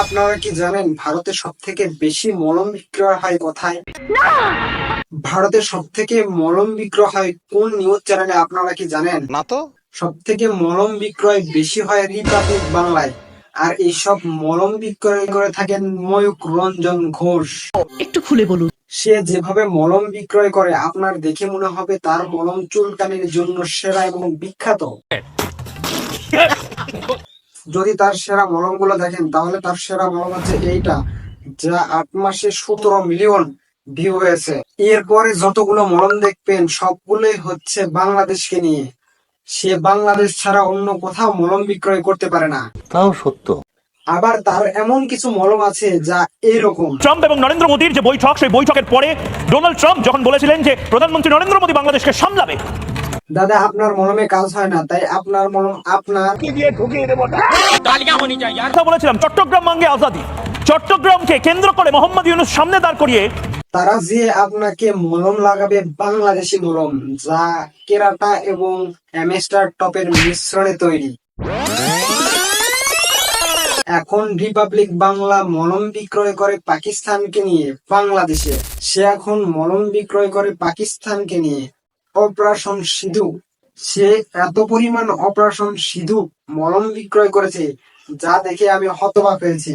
আপনারা কি জানেন ভারতে সব থেকে বেশি মলম বিক্রয় হয় কোথায়? ভারতের সব থেকে মলম বিক্রয় হয় কোন নিউজ চ্যানেলে আপনারা কি জানেন? না তো। সব থেকে মলম বিক্রয় বেশি হয় রিপাবলিক বাংলায়। আর এইসব মলম বিক্রয় করে থাকেন ময়ূক রঞ্জন ঘোষ। একটু খুলে বলুন। সে যেভাবে মলম বিক্রয় করে আপনার দেখে মনে হবে তার মলম চুলকানির জন্য সেরা এবং বিখ্যাত। যদি তার সেরা মলম গুলো দেখেন তাহলে তার সেরা মলম হচ্ছে এইটা, যা 8 মাসে 17 মিলিয়ন ভিউ হয়েছে। এরপরে যতগুলো মলম দেখবেন সবগুলোই হচ্ছে বাংলাদেশকে নিয়ে। সে বাংলাদেশ ছাড়া অন্য কোথাও মলম বিক্রয় করতে পারে না। তাও সত্য। আবার তার এমন কিছু মলম আছে যা এইরকম। ট্রাম্প এবং নরেন্দ্র মোদীর যে বৈঠক, সেই বৈঠকের পরে ডোনাল্ড ট্রাম্প যখন বলেছিলেন যে প্রধানমন্ত্রী নরেন্দ্র মোদী বাংলাদেশকে সামলাবে, দাদা আপনার মলমে কাজ হয় না, তাই আপনার মলম আপনার কথা বলেছিলাম চট্টগ্রাম মাঙ্গে আজাদি। চট্টগ্রামকে কেন্দ্র করে মোহাম্মদ ইউনূস সামনে দাঁড় করিয়ে তারা যে আপনাকে মলম লাগাবে বাংলাদেশি মলম, যা কেরাটা এবং অ্যামেস্টার টপের মিশ্রণে তৈরি। এখন রিপাবলিক বাংলা মলম বিক্রয় করে পাকিস্তানকে নিয়ে বাংলাদেশে। সে এখন মলম বিক্রয় করে পাকিস্তানকে নিয়ে অপারেশন সিধু। সে এত পরিমাণ অপারেশন সিধু মলম বিক্রয় করেছে যা দেখে আমি হতবাক হয়েছি।